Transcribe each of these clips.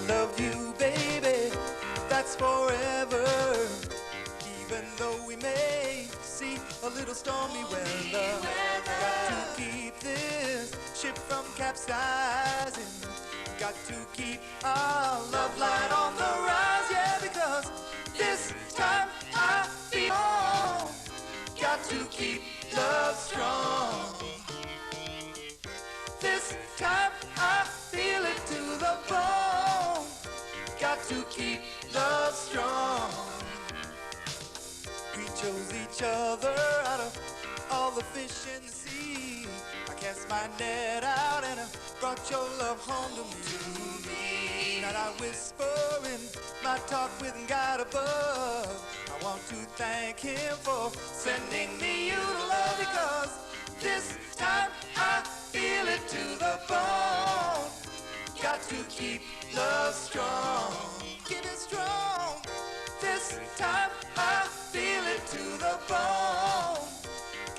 love you, baby, that's forever. Even though we may see a little stormy weather, got to keep this ship from capsizing. Got to keep our love light on the rise, yeah, because this time I feel got to keep love strong. This time I feel it to the bone. Got to keep love strong. We chose each other out of all the fish in the sea. I cast my net out and I brought your love home to me. Now I whisper in my talk with God above. I want to thank him for sending me you to love, because this time I feel it to the bone. Got to keep love strong. Keep it strong. This time I feel it to the bone.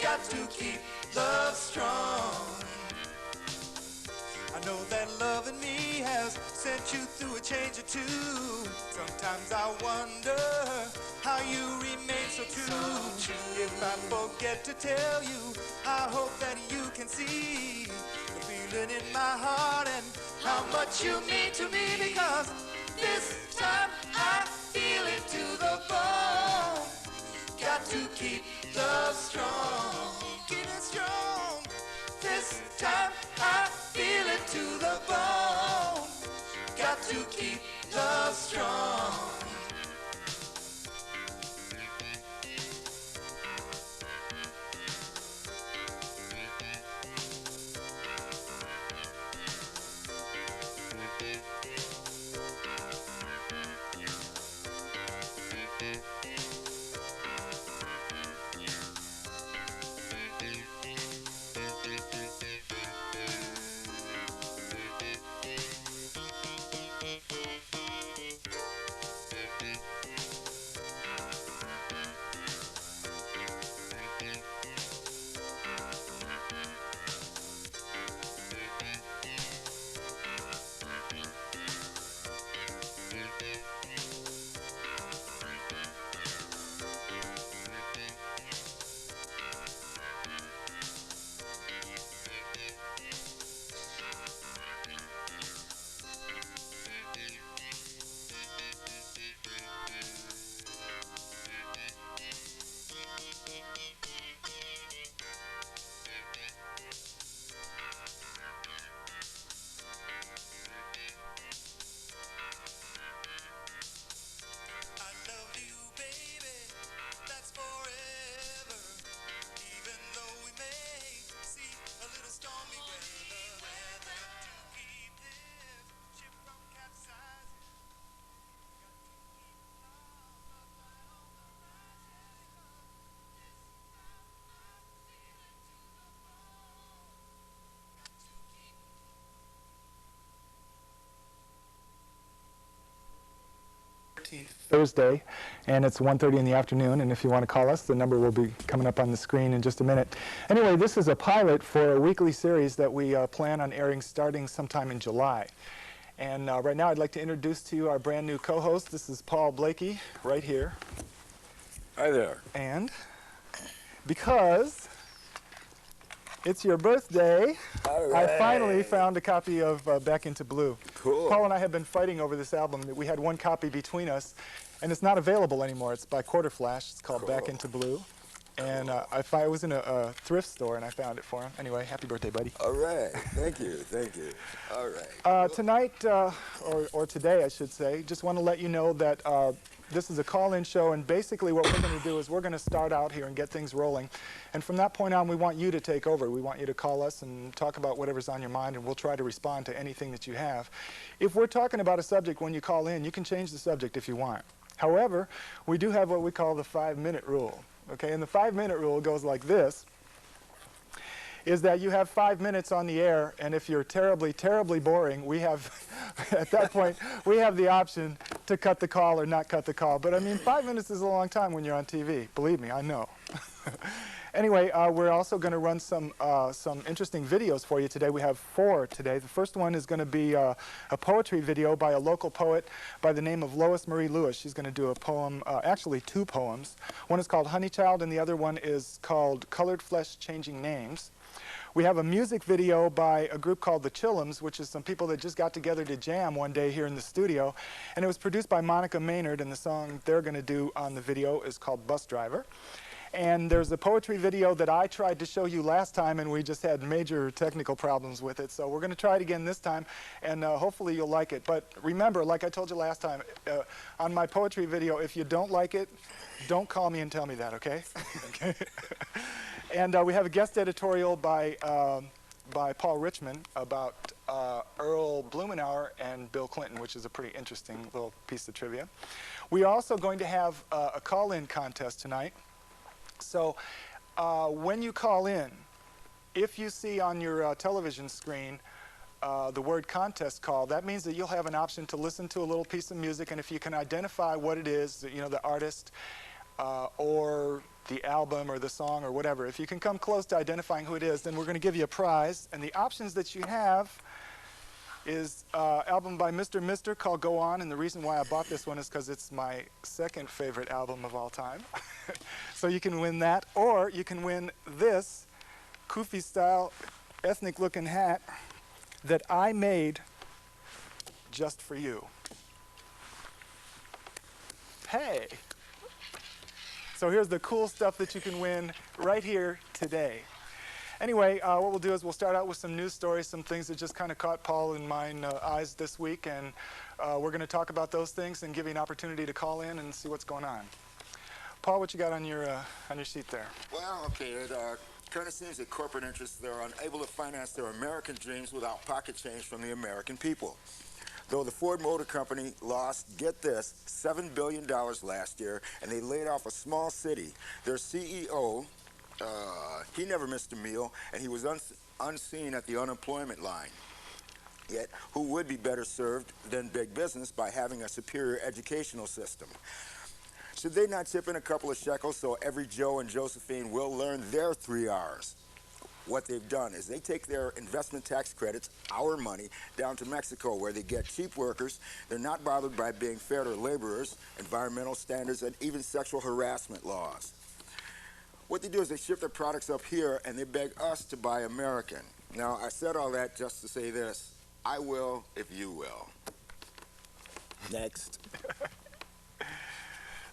Got to keep love strong. I know that loving me has sent you through a change or two. Sometimes I wonder how you remain so true. If I forget to tell you, I hope that you can see the feeling in my heart and how much you mean to me, because this time I feel it to the bone. Got to keep love strong. Keep it strong. This time I feel it to the bone. Got to keep love strong. Thursday, and it's 1:30 in the afternoon, and if you want to call us, the number will be coming up on the screen in just a minute. Anyway, this is a pilot for a weekly series that we plan on airing starting sometime in July. And right now I'd like to introduce to you our brand new co-host. This is Paul Blakey, right here. Hi there. And because it's your birthday, Right. I finally found a copy of Back Into Blue. Cool. Paul and I have been fighting over this album. We had one copy between us, and it's not available anymore. It's by Quarter Flash. It's called Back Into Blue. And I was in a thrift store, and I found it for him. Anyway, happy birthday, buddy. All right. Thank you. Thank you. All right. Tonight, or today, I should say, just want to let you know that this is a call-in show, and basically what we're going to do is we're going to start out here and get things rolling. And from that point on, we want you to take over. We want you to call us and talk about whatever's on your mind, and we'll try to respond to anything that you have. If we're talking about a subject when you call in, you can change the subject if you want. However, we do have what we call the 5-minute rule. Okay, and the 5-minute rule goes like this, is that you have 5 minutes on the air, and if you're terribly, terribly boring, we have, at that point, we have the option to cut the call or not cut the call. But I mean, 5 minutes is a long time when you're on TV. Believe me, I know. Anyway, we're also going to run some interesting videos for you today. We have 4 today. The first one is going to be a poetry video by a local poet by the name of Lois Marie Lewis. She's going to do a poem, actually 2 poems. One is called Honey Child, and the other one is called Colored Flesh Changing Names. We have a music video by a group called the Chillums, which is some people that just got together to jam one day here in the studio. And it was produced by Monica Maynard, and the song they're going to do on the video is called Bus Driver. And there's a poetry video that I tried to show you last time, and we just had major technical problems with it. So we're going to try it again this time, and hopefully you'll like it. But remember, like I told you last time, on my poetry video, if you don't like it, don't call me and tell me that, okay? Okay. And we have a guest editorial by Paul Richmond about Earl Blumenauer and Bill Clinton, which is a pretty interesting little piece of trivia. We're also going to have a call-in contest tonight. So when you call in, if you see on your television screen the word contest call, that means that you'll have an option to listen to a little piece of music, and if you can identify what it is, you know, the artist or the album or the song or whatever, if you can come close to identifying who it is, then we're going to give you a prize. And the options that you have is album by Mr. Mister called Go On, and the reason why I bought this one is because it's my second favorite album of all time. So you can win that, or you can win this Kufi style ethnic looking hat that I made just for you. Hey! So here's the cool stuff that you can win right here today. Anyway, what we'll do is we'll start out with some news stories, some things that just kind of caught Paul and mine eyes this week, and we're going to talk about those things and give you an opportunity to call in and see what's going on. Paul, what you got on your sheet there? Well, okay, it kind of seems that corporate interests, they're unable to finance their American dreams without pocket change from the American people. Though the Ford Motor Company lost, get this, $7 billion last year, and they laid off a small city. Their CEO, he never missed a meal, and he was unseen at the unemployment line. Yet, who would be better served than big business by having a superior educational system? Should they not chip in a couple of shekels so every Joe and Josephine will learn their 3 R's? What they've done is they take their investment tax credits, our money, down to Mexico where they get cheap workers. They're not bothered by being fair to laborers, environmental standards, and even sexual harassment laws. What they do is they ship their products up here and they beg us to buy American. Now, I said all that just to say this. I will if you will. Next.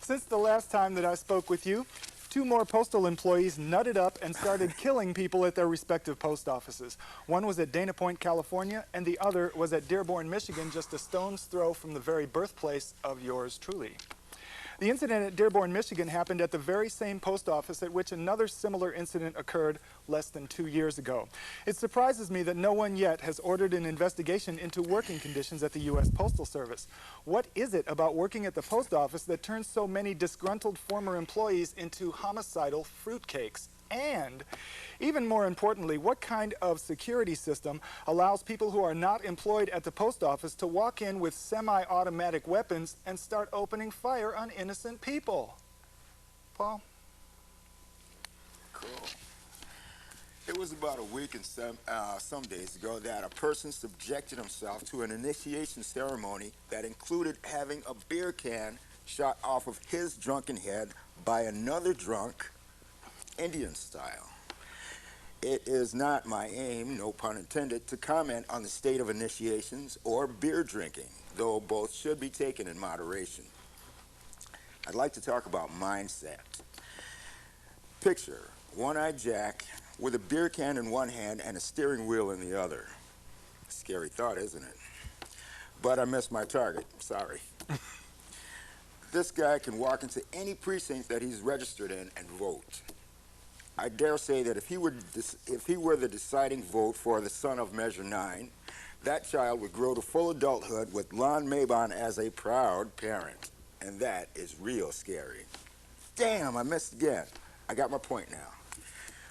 Since the last time that I spoke with you, 2 more postal employees nutted up and started killing people at their respective post offices. One was at Dana Point, California, and the other was at Dearborn, Michigan, just a stone's throw from the very birthplace of yours truly. The incident at Dearborn, Michigan happened at the very same post office at which another similar incident occurred less than 2 years ago. It surprises me that no one yet has ordered an investigation into working conditions at the U.S. Postal Service. What is it about working at the post office that turns so many disgruntled former employees into homicidal fruitcakes? And, even more importantly, what kind of security system allows people who are not employed at the post office to walk in with semi-automatic weapons and start opening fire on innocent people? Paul? Cool. It was about a week and some days ago that a person subjected himself to an initiation ceremony that included having a beer can shot off of his drunken head by another drunk, Indian style. It is not my aim, no pun intended, to comment on the state of initiations or beer drinking, though both should be taken in moderation. I'd like to talk about mindset. Picture One-Eyed Jack with a beer can in one hand and a steering wheel in the other. Scary thought, isn't it? But I missed my target, sorry. This guy can walk into any precinct that he's registered in and vote. I dare say that if he were the deciding vote for the son of Measure 9, that child would grow to full adulthood with Lon Mabon as a proud parent. And that is real scary. Damn, I missed again. I got my point now.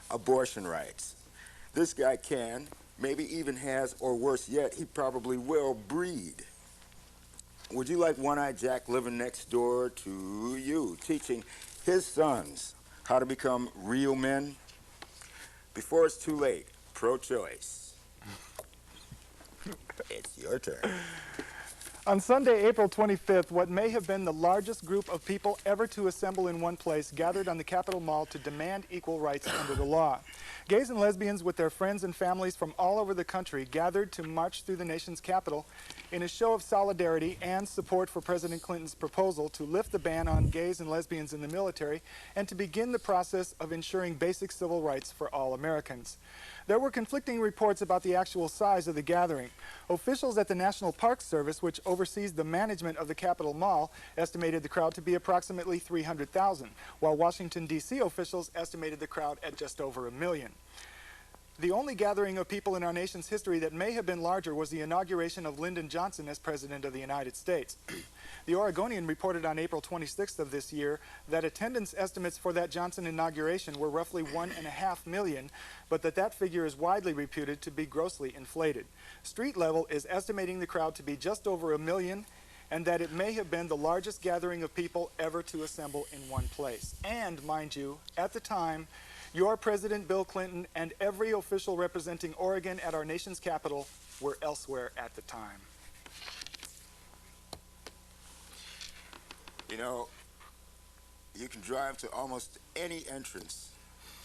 Abortion rights. This guy can, maybe even has, or worse yet, he probably will breed. Would you like One-Eyed Jack living next door to you, teaching his sons how to become real men? Before it's too late, pro-choice. It's your turn. On Sunday, April 25th, what may have been the largest group of people ever to assemble in one place gathered on the Capitol Mall to demand equal rights under the law. Gays and lesbians with their friends and families from all over the country gathered to march through the nation's capital in a show of solidarity and support for President Clinton's proposal to lift the ban on gays and lesbians in the military and to begin the process of ensuring basic civil rights for all Americans. There were conflicting reports about the actual size of the gathering. Officials at the National Park Service, which oversees the management of the Capitol Mall, estimated the crowd to be approximately 300,000, while Washington, D.C. officials estimated the crowd at just over 1 million. The only gathering of people in our nation's history that may have been larger was the inauguration of Lyndon Johnson as President of the United States. The Oregonian reported on April 26th of this year that attendance estimates for that Johnson inauguration were roughly 1.5 million, but that figure is widely reputed to be grossly inflated. Street Level is estimating the crowd to be just over 1 million, and that it may have been the largest gathering of people ever to assemble in one place. And, mind you, at the time, your President Bill Clinton and every official representing Oregon at our nation's capital were elsewhere at the time. You know, you can drive to almost any entrance,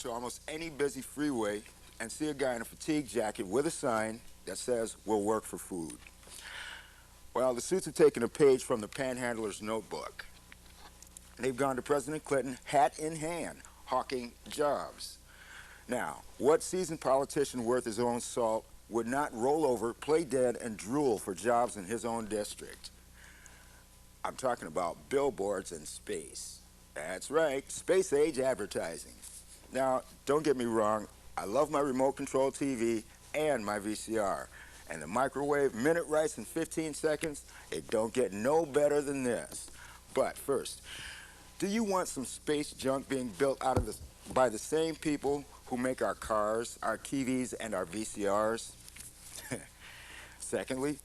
to almost any busy freeway, and see a guy in a fatigue jacket with a sign that says, "We'll work for food." Well, the suits have taken a page from the Panhandler's Notebook. They've gone to President Clinton, hat in hand, hawking jobs. Now, what seasoned politician worth his own salt would not roll over, play dead, and drool for jobs in his own district? I'm talking about billboards in space. That's right, space-age advertising. Now, don't get me wrong, I love my remote-control TV and my VCR. And the microwave minute rice in 15 seconds, it don't get no better than this. But first, do you want some space junk being built out of by the same people who make our cars, our TVs, and our VCRs? Secondly,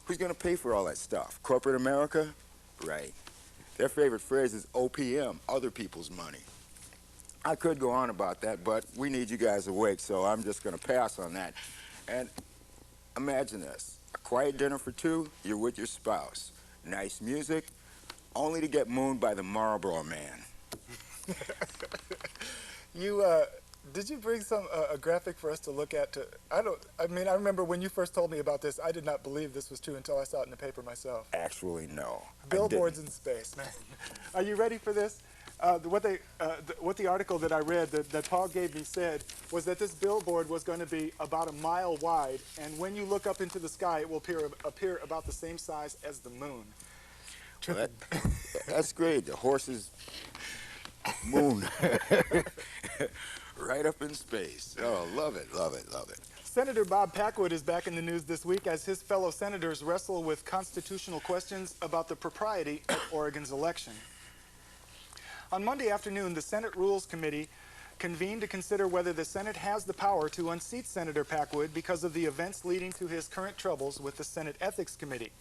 who's going to pay for all that stuff? Corporate America? Right. Their favorite phrase is OPM, other people's money. I could go on about that, but we need you guys awake, so I'm just going to pass on that. And imagine this. A quiet dinner for two, you're with your spouse. Nice music, only to get mooned by the Marlboro Man. Did you bring a graphic for us to look at? I remember when you first told me about this, I did not believe this was true until I saw it in the paper myself. Actually, no. Billboards in space, man. Are you ready for this? What the article that I read that Paul gave me said was that this billboard was going to be about 1 mile wide, and when you look up into the sky, it will appear about the same size as the moon. Well, that's great. The horse's moon. Right up in space. Oh, love it, love it, love it. Senator Bob Packwood is back in the news this week as his fellow senators wrestle with constitutional questions about the propriety of Oregon's election. On Monday afternoon, the Senate Rules Committee convened to consider whether the Senate has the power to unseat Senator Packwood because of the events leading to his current troubles with the Senate Ethics Committee.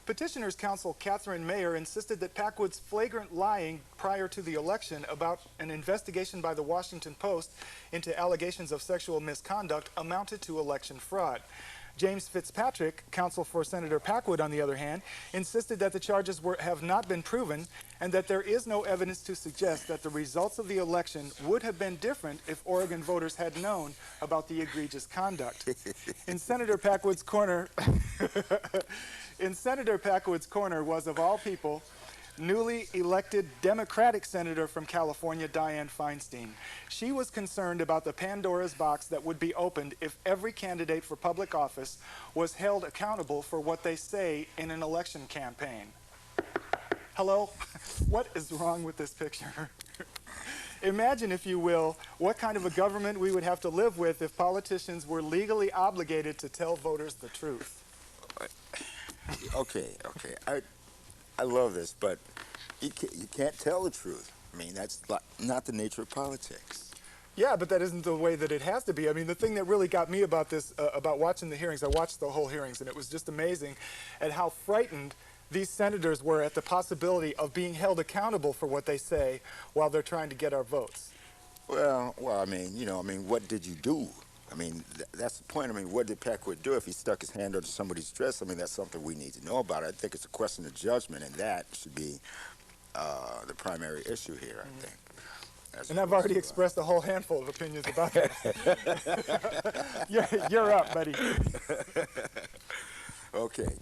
Petitioners' counsel Catherine Mayer insisted that Packwood's flagrant lying prior to the election about an investigation by the Washington Post into allegations of sexual misconduct amounted to election fraud. James Fitzpatrick, counsel for Senator Packwood, on the other hand, insisted that the charges have not been proven and that there is no evidence to suggest that the results of the election would have been different if Oregon voters had known about the egregious conduct. In Senator Packwood's corner, was, of all people, newly elected Democratic Senator from California, Dianne Feinstein. She was concerned about the Pandora's box that would be opened if every candidate for public office was held accountable for what they say in an election campaign. Hello? What is wrong with this picture? Imagine, if you will, what kind of a government we would have to live with if politicians were legally obligated to tell voters the truth. Okay. I love this, but you can't tell the truth. I mean, that's not the nature of politics. Yeah, but that isn't the way that it has to be. I mean, the thing that really got me about this, about watching the hearings, I watched the whole hearings, and it was just amazing at how frightened these senators were at the possibility of being held accountable for what they say while they're trying to get our votes. Well, I mean, what did you do? I mean, that's the point. I mean, what did Packwood do if he stuck his hand under somebody's dress? I mean, that's something we need to know about. I think it's a question of judgment, and that should be the primary issue here, I think. And I've already expressed a whole handful of opinions about that. You're up, buddy. Okay.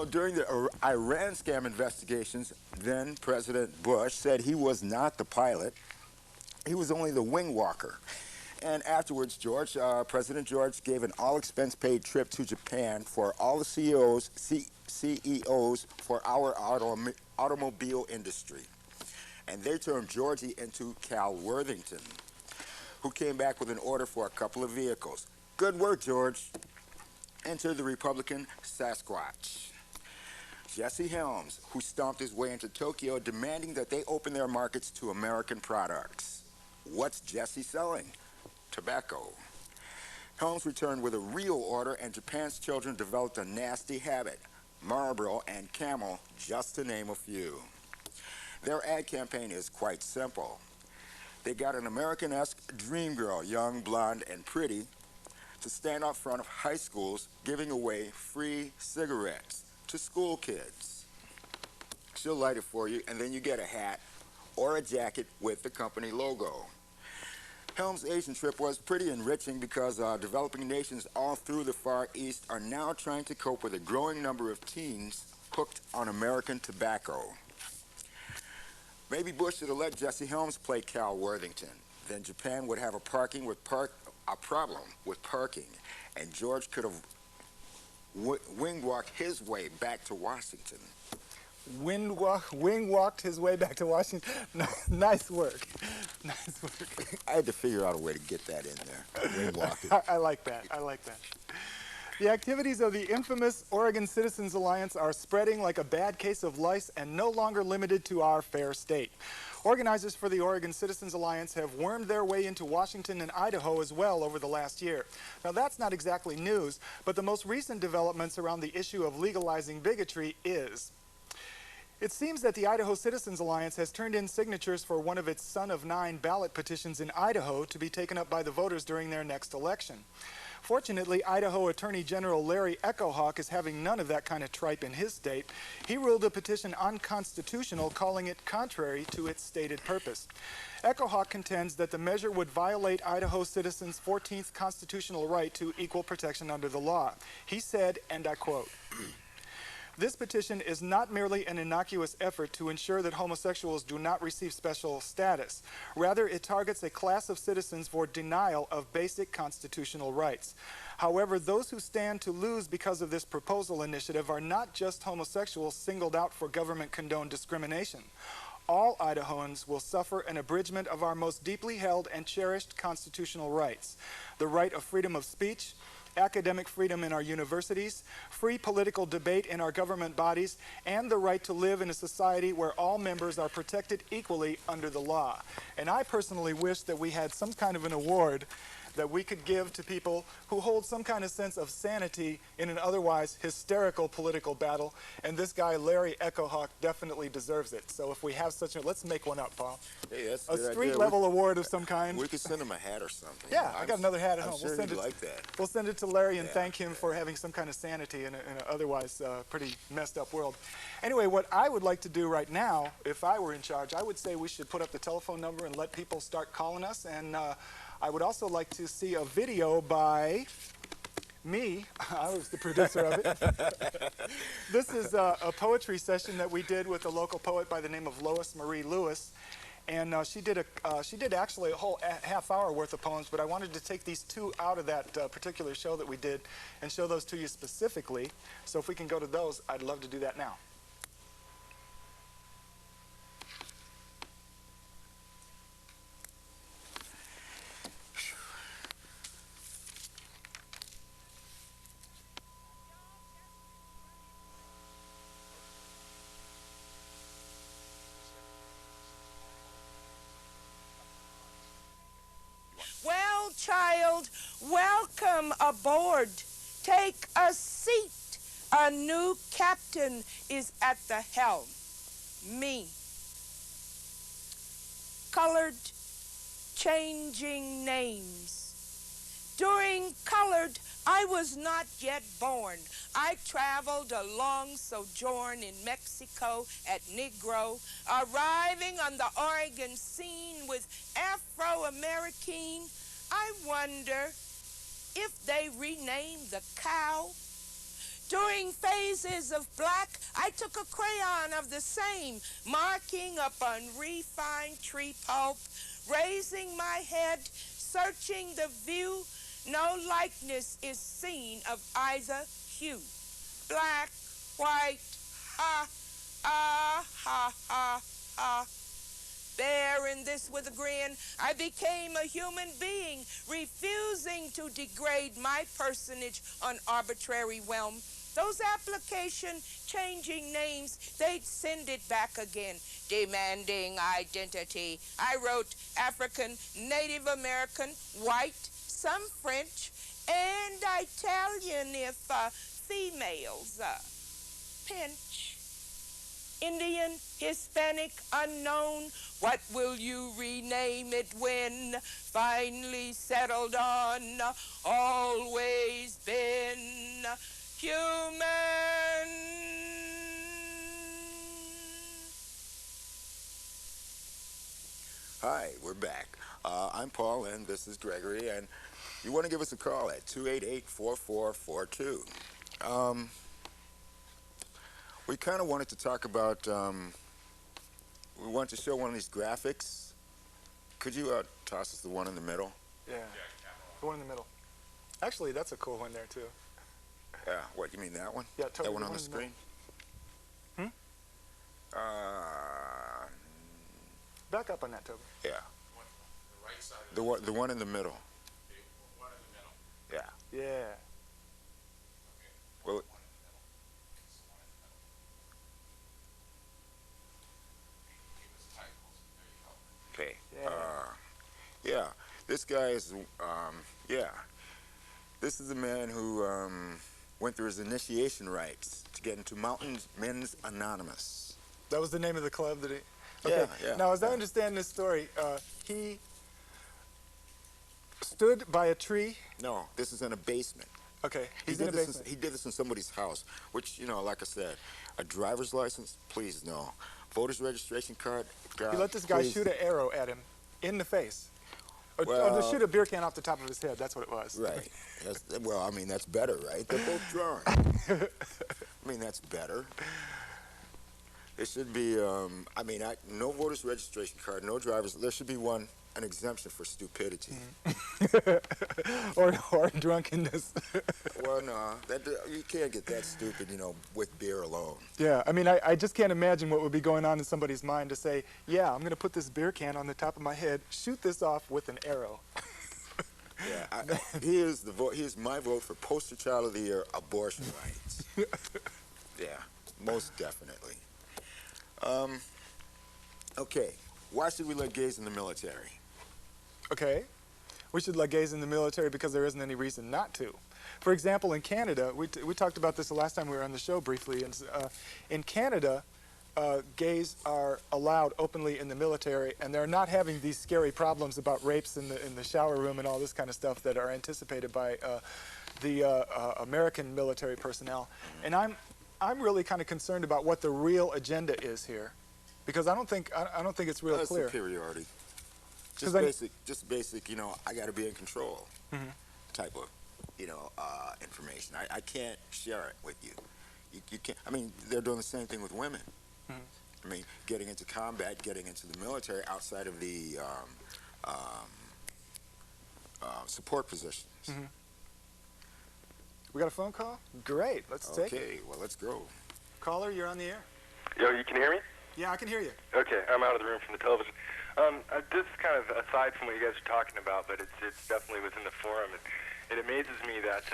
During the Iran scam investigations, then President Bush said he was not the pilot. He was only the wing walker. And afterwards, President George gave an all-expense-paid trip to Japan for all the CEOs for our automobile industry. And they turned Georgie into Cal Worthington, who came back with an order for a couple of vehicles. Good work, George. Enter the Republican Sasquatch, Jesse Helms, who stomped his way into Tokyo demanding that they open their markets to American products. What's Jesse selling? Tobacco. Helms returned with a real order, and Japan's children developed a nasty habit. Marlboro and Camel, just to name a few. Their ad campaign is quite simple. They got an American-esque dream girl, young, blonde, and pretty, to stand out front of high schools giving away free cigarettes to school kids. She'll light it for you, and then you get a hat or a jacket with the company logo. Helms' Asian trip was pretty enriching because developing nations all through the Far East are now trying to cope with a growing number of teens hooked on American tobacco. Maybe Bush should have let Jesse Helms play Cal Worthington. Then Japan would have a problem with parking, and George could have wing-walked his way back to Washington. Wing-walked his way back to Washington. Nice work. Nice work. I had to figure out a way to get that in there. Wing-walked it. I like that. I like that. The activities of the infamous Oregon Citizens Alliance are spreading like a bad case of lice and no longer limited to our fair state. Organizers for the Oregon Citizens Alliance have wormed their way into Washington and Idaho as well over the last year. Now, that's not exactly news, but the most recent developments around the issue of legalizing bigotry is. It seems that the Idaho Citizens Alliance has turned in signatures for one of its son of 9 ballot petitions in Idaho to be taken up by the voters during their next election. Fortunately, Idaho Attorney General Larry Echohawk is having none of that kind of tripe in his state. He ruled the petition unconstitutional, calling it contrary to its stated purpose. Echohawk contends that the measure would violate Idaho citizens' 14th constitutional right to equal protection under the law. He said, and I quote, "This petition is not merely an innocuous effort to ensure that homosexuals do not receive special status. Rather, it targets a class of citizens for denial of basic constitutional rights. However, those who stand to lose because of this proposal initiative are not just homosexuals singled out for government-condoned discrimination. All Idahoans will suffer an abridgment of our most deeply held and cherished constitutional rights: the right of freedom of speech, academic freedom in our universities, free political debate in our government bodies, and the right to live in a society where all members are protected equally under the law." And I personally wish that we had some kind of an award that we could give to people who hold some kind of sense of sanity in an otherwise hysterical political battle. And this guy, Larry Echohawk, definitely deserves it. So if we have such a, let's make one up, Paul. Hey, that's a street-level award of some kind. We could send him a hat or something. Yeah, I got another hat at home. I'm sure he'd like that. We'll send it to Larry and thank him for having some kind of sanity in an otherwise pretty messed up world. Anyway, what I would like to do right now, if I were in charge, I would say we should put up the telephone number and let people start calling us. And I would also like to see a video by me. I was the producer of it. This is a poetry session that we did with a local poet by the name of Lois Marie Lewis. And she did actually a whole half-hour worth of poems, but I wanted to take these 2 out of that particular show that we did and show those to you specifically. So if we can go to those, I'd love to do that now. Well, child, welcome aboard. Take a seat. A new captain is at the helm. Me. Colored changing names. During colored, I was not yet born. I traveled a long sojourn in Mexico at Negro, arriving on the Oregon scene with Afro-American. I wonder if they renamed the cow. During phases of black, I took a crayon of the same, marking up unrefined tree pulp, raising my head, searching the view. No likeness is seen of either hue. Black, white, ha, ah, ha, ha, ha. Bearing this with a grin, I became a human being, refusing to degrade my personage on arbitrary realm. Those application changing names, they'd send it back again, demanding identity. I wrote African, Native American, white, some French, and Italian if females pinch. Indian, Hispanic, unknown, what will you rename it when finally settled on? Always been human. Hi, we're back. I'm Paul, and this is Gregory, and you want to give us a call at 288-4442. We kind of wanted to talk about, we wanted to show one of these graphics. Could you toss us the one in the middle? Yeah, the one in the middle. Actually, that's a cool one there, too. Yeah, what, you mean that one? Yeah, totally. That one on the screen? Back up on that, Toby. Yeah. The right side of The one in the middle. the one in the middle. Yeah. Yeah. Well, One in the middle. It's the one in the middle. Keep us tight. There you go. okay. Yeah. This guy is, yeah. This is a man who went through his initiation rites to get into Mountain Men's Anonymous. That was the name of the club that he... Okay. Yeah. Now, as I understand this story, he stood by a tree. No, this is in a basement. Okay, He he's in a did this. basement. He did this in somebody's house, which, you know, like I said, a driver's license, please no. Voter's registration card, God, He let this guy please. shoot an arrow at him in the face. Or Well- to shoot a beer can off the top of his head. That's what it was. Right. Well, I mean, that's better, right? They're both drawn. I mean, that's better. There should be, I mean, no voter's registration card, no driver's. There should be an exemption for stupidity. or drunkenness. Well, no, you can't get that stupid, you know, with beer alone. Yeah, I mean, I just can't imagine what would be going on in somebody's mind to say, yeah, I'm going to put this beer can on the top of my head, shoot this off with an arrow. Yeah, he is my vote for poster child of the year, abortion rights. Yeah, most definitely. Okay, why should we let gays in the military? Okay, we should let gays in the military because there isn't any reason not to. For example, in Canada, we talked about this the last time we were on the show briefly. And, in Canada, gays are allowed openly in the military, and they're not having these scary problems about rapes in the shower room and all this kind of stuff that are anticipated by the American military personnel. And I'm really kind of concerned about what the real agenda is here, because I don't think it's real clear. Superiority. 'Cause Just basic, you know, I got to be in control type of, you know, information. I can't share it with you. You can't. I mean, they're doing the same thing with women. I mean, getting into combat, getting into the military outside of the support positions. We got a phone call? Great, let's take it. Okay, well, let's go. Caller, you're on the air. Yo, you can hear me? Yeah, I can hear you. Okay, I'm out of the room from the television. This is kind of aside from what you guys are talking about, but it's definitely within the forum. And it amazes me that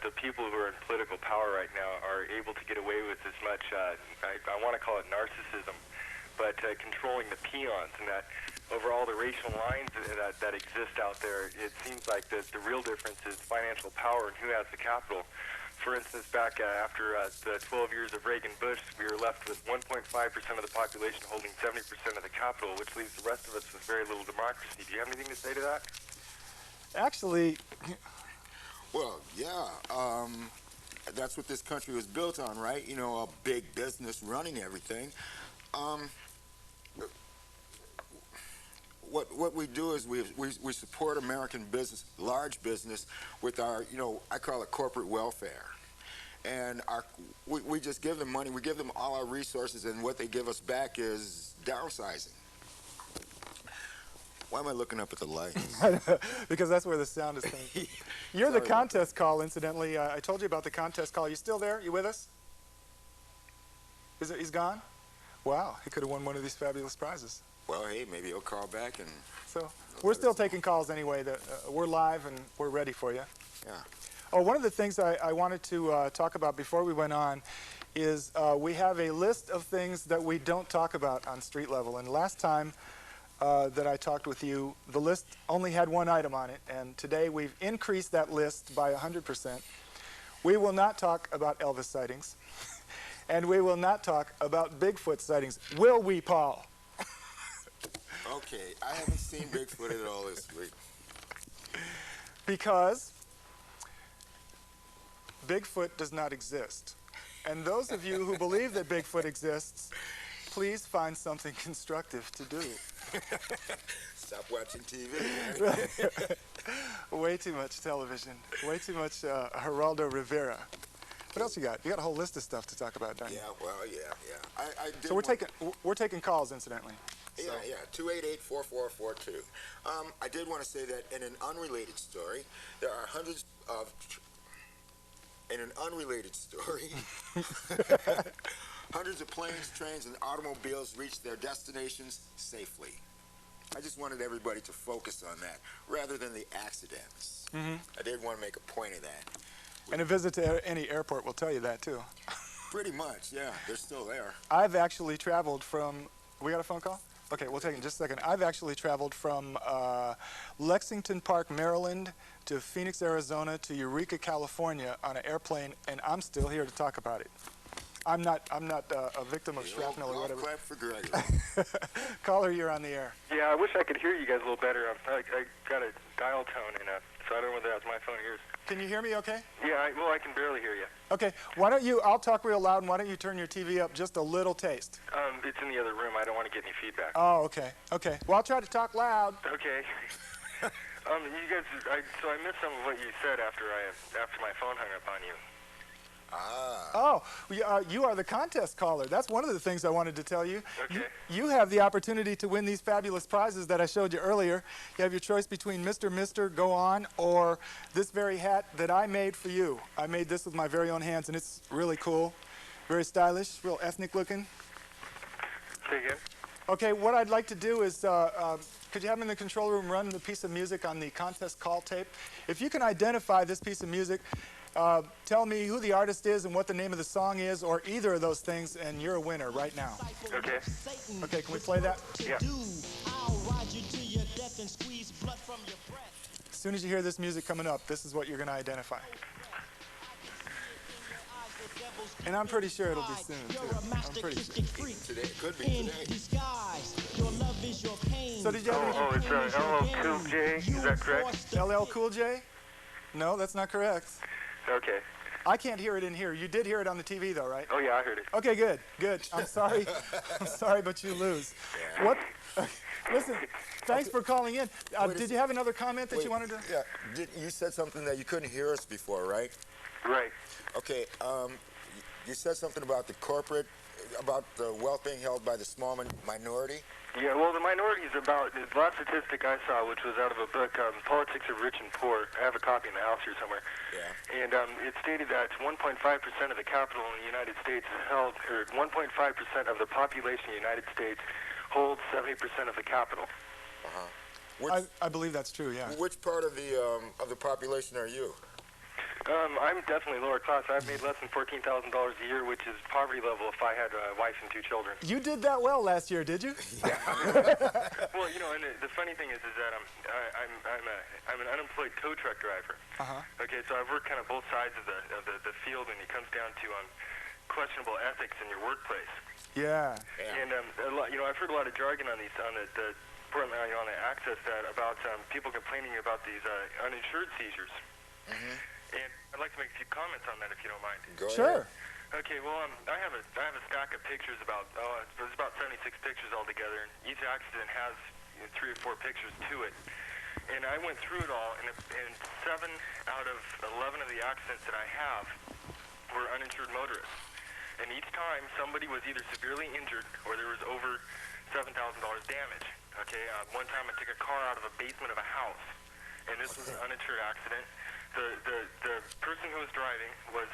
the people who are in political power right now are able to get away with as much, I want to call it narcissism, but controlling the peons, and that over all the racial lines that exist out there, it seems like the real difference is financial power and who has the capital. For instance, back after the 12 years of Reagan-Bush, we were left with 1.5% of the population holding 70% of the capital, which leaves the rest of us with very little democracy. Do you have anything to say to that? Actually, Well, yeah. That's what this country was built on, right? You know, a big business running everything. What we do is we support American business, large business, with our, you know, I call it corporate welfare. And we just give them money, we give them all our resources, and what they give us back is downsizing. Why am I looking up at the lights? because that's where the sound is coming from. You're the contest call, incidentally. I told you about the contest call. You still there? You with us? He's gone? Wow, he could have won one of these fabulous prizes. Well, hey, maybe he'll call back and... So we're still taking calls anyway. We're live and we're ready for you. Yeah. Oh, one of the things I wanted to talk about before we went on is we have a list of things that we don't talk about on street level. And last time that I talked with you, the list only had one item on it, and today we've increased that list by 100%. We will not talk about Elvis sightings, and we will not talk about Bigfoot sightings. Will we, Paul? Okay, I haven't seen Bigfoot at all this week. Because Bigfoot does not exist. And those of you who believe that Bigfoot exists, please find something constructive to do. Stop watching TV. Way too much television. Way too much Geraldo Rivera. What else you got? You got a whole list of stuff to talk about, don't you? Yeah, well, yeah. I did So we're taking calls, incidentally. Yeah, yeah, 288-4442. I did want to say that in an unrelated story, there are hundreds of... In an unrelated story, hundreds of planes, trains, and automobiles reach their destinations safely. I just wanted everybody to focus on that, rather than the accidents. I did want to make a point of that. And a visit to any airport will tell you that, too. Pretty much, yeah, they're still there. I've actually traveled from... We got a phone call? Okay, we'll take it in just a second. I've actually traveled from Lexington Park, Maryland, to Phoenix, Arizona, to Eureka, California on an airplane, and I'm still here to talk about it. I'm not a victim of shrapnel or whatever. Clap for Greg. Caller, you're on the air. Yeah, I wish I could hear you guys a little better. I got a dial tone, so I don't know whether that's my phone or yours. Can you hear me okay? Yeah, well, I can barely hear you. Okay, why don't you, I'll talk real loud, and why don't you turn your TV up just a little taste? It's in the other room. I don't want to get any feedback. Oh, okay, okay. Well, I'll try to talk loud. Okay. You guys, so I missed some of what you said after my phone hung up on you. Oh, you are the contest caller. That's one of the things I wanted to tell you. Okay. You have the opportunity to win these fabulous prizes that I showed you earlier. You have your choice between Mr. Go On, or this very hat that I made for you. I made this with my very own hands, and it's really cool, very stylish, real ethnic looking. Say again? Okay, what I'd like to do is, could you have in the control room run the piece of music on the contest call tape? If you can identify this piece of music, tell me who the artist is and what the name of the song is, or either of those things, and you're a winner right now. Okay. Okay, can we play that? Yeah. As soon as you hear this music coming up, this is what you're going to identify. And I'm pretty sure it'll be soon, too. I'm pretty sure. Today, it could be today. So did you have any... Oh, it's LL Cool J, is that correct? LL Cool J? No, that's not correct. Okay. I can't hear it in here. You did hear it on the TV, though, right? Oh, yeah, I heard it. Okay, good, good. I'm sorry. I'm sorry, but you lose. What? Listen, thanks for calling in. Did you have another comment that you wanted to? Yeah, you said something that you couldn't hear us before, right? Right. Okay, you said something about the corporate, about the wealth being held by the small minority. Yeah, well, the minority is about, the last statistic I saw, which was out of a book, Politics of Rich and Poor. I have a copy in the house here somewhere. Yeah. And it stated that 1.5% of the capital in the United States is held, or 1.5% of the population in the United States holds 70% of the capital. Uh-huh. I believe that's true, yeah. Which part of the population are you? I'm definitely lower class. I've made less than $14,000 a year, which is poverty level if I had a wife and 2 children. You did that well last year, did you? Well, you know, and the funny thing is that I'm an unemployed tow truck driver. Okay, so I've worked kind of both sides of the field, and it comes down to questionable ethics in your workplace. Yeah. And you know, I've heard a lot of jargon on these on the access that about people complaining about these uninsured seizures. And I'd like to make a few comments on that, if you don't mind. Go Sure. ahead. Okay, well, I have a stack of pictures there's about 76 pictures altogether, and each accident has 3 or 4 pictures to it. And I went through it all, and 7 out of 11 of the accidents that I have were uninsured motorists. And each time, somebody was either severely injured or there was over $7,000 damage. Okay, one time I took a car out of a basement of a house, and this was an uninsured accident. The person who was driving was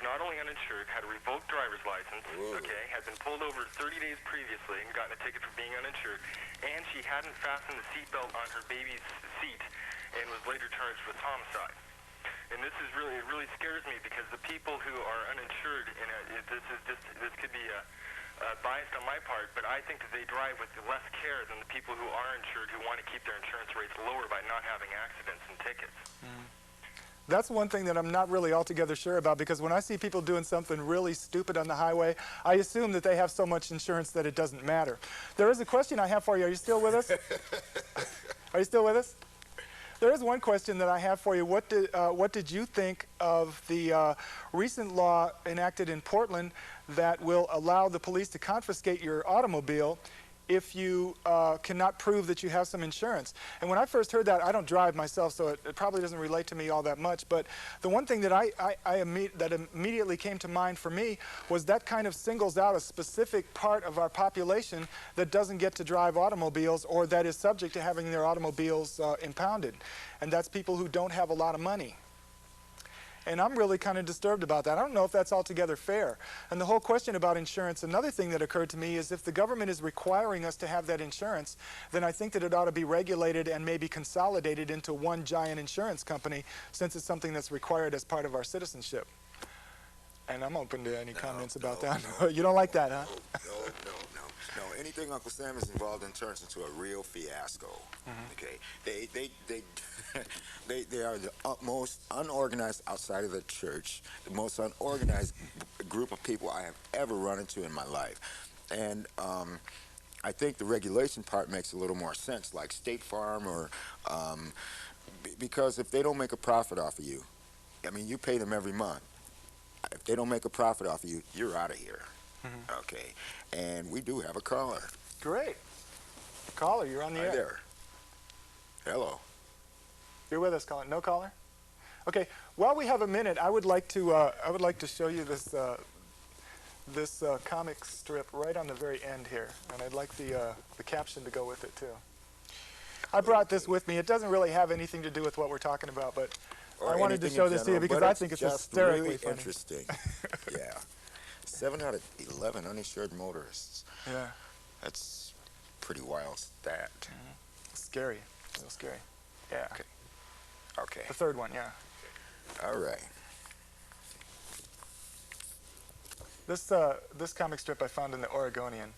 not only uninsured, had a revoked driver's license, okay, had been pulled over 30 days previously and gotten a ticket for being uninsured, and she hadn't fastened the seatbelt on her baby's seat and was later charged with homicide. And this really scares me, because the people who are uninsured, and this could be biased on my part, but I think that they drive with less care than the people who are insured, who want to keep their insurance rates lower by not having accidents and tickets. That's one thing that I'm not really altogether sure about, because when I see people doing something really stupid on the highway, I assume that they have so much insurance that it doesn't matter. There is a question I have for you. Are you still with us? Are you still with us? There is one question that I have for you. What did you think of the recent law enacted in Portland that will allow the police to confiscate your automobile if you cannot prove that you have some insurance? And when I first heard that, I don't drive myself, so it probably doesn't relate to me all that much, but the one thing that that immediately came to mind for me was that kind of singles out a specific part of our population that doesn't get to drive automobiles, or that is subject to having their automobiles impounded, and that's people who don't have a lot of money. And I'm really kind of disturbed about that. I don't know if that's altogether fair. And the whole question about insurance, another thing that occurred to me is, if the government is requiring us to have that insurance, then I think that it ought to be regulated and maybe consolidated into one giant insurance company, since it's something that's required as part of our citizenship. And I'm open to any comments about that. You don't like that, huh? No. Anything Uncle Sam is involved in turns into a real fiasco. Okay, they are the most unorganized outside of the church, the most unorganized group of people I have ever run into in my life. And I think the regulation part makes a little more sense, like State Farm, or because if they don't make a profit off of you, I mean, you pay them every month. If they don't make a profit off of you, you're out of here. Okay, and we do have a caller. Great. Caller, you're on the air. Hi there. Hello. You're with us, caller. No caller? Okay. While we have a minute, I would like to show you this this comic strip right on the very end here, and I'd like the caption to go with it too. I brought this with me. It doesn't really have anything to do with what we're talking about, but I wanted to show this to you because I think it's hysterically really funny. Interesting. Yeah. 7 out of 11 uninsured motorists. Yeah. That's pretty wild stat. Scary. A little scary. Yeah. Okay. The third one, yeah. All right. This comic strip I found in the Oregonian.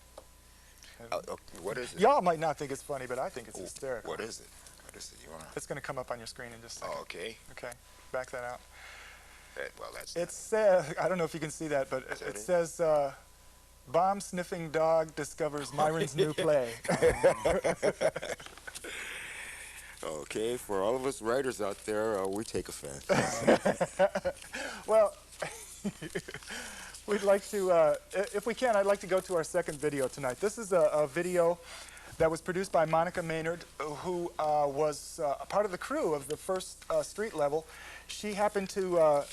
What is it? Y'all might not think it's funny, but I think it's hysterical. What is it? What is it? You wanna? It's going to come up on your screen in just a second. Oh, okay. Okay. Back that out. Well, that's. It says, I don't know if you can see that, but it says, bomb-sniffing dog discovers Myron's new play. Okay, for all of us writers out there, we take offense. Well, we'd like to, if we can, I'd like to go to our second video tonight. This is a video that was produced by Monica Maynard, who was a part of the crew of the first street level. She happened to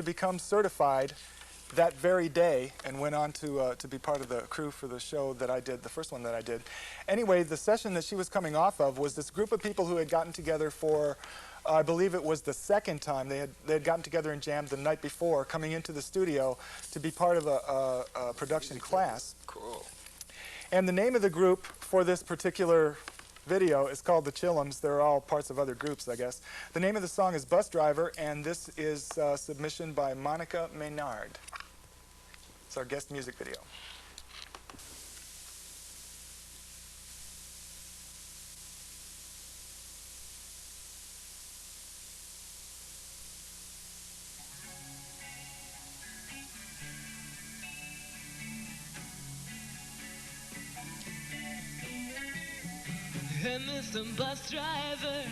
become certified that very day and went on to be part of the crew for the show that I did, the first one that I did. Anyway, the session that she was coming off of was this group of people who had gotten together for, I believe it was the second time. They had gotten together and jammed the night before, coming into the studio to be part of a production class. Cool. And the name of the group for this particular video is called The Chillums. They're all parts of other groups, I guess. The name of the song is Bus Driver, and this is a submission by Monica Maynard. It's our guest music video. Hey, Mr. Bus Driver,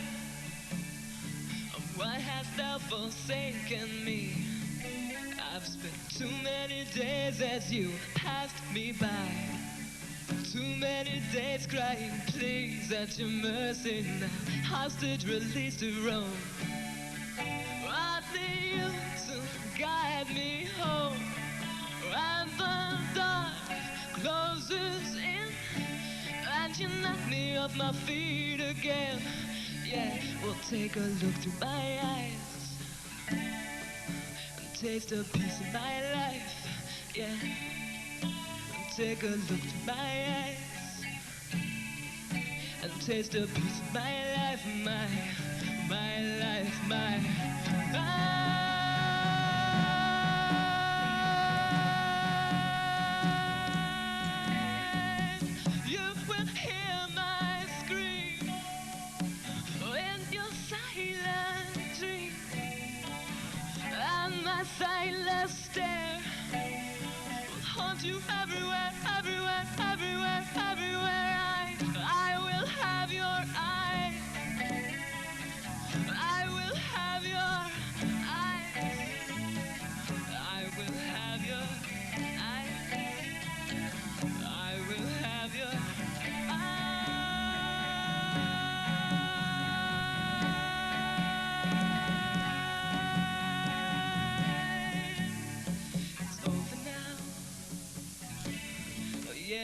why hast thou forsaken me? I've spent too many days as you passed me by. Too many days crying, please, at your mercy now. Hostage released to roam. I need you to guide me home. And the dark closes in, and you knock me off my feet again. Yeah, well, take a look through my eyes and taste a piece of my life. Yeah, take a look through my eyes and taste a piece of my life, my life, my life. Silent stare will haunt you everywhere, everywhere, everywhere, everywhere. I will have your eyes. I will have your eyes. I will have your eyes. I will have your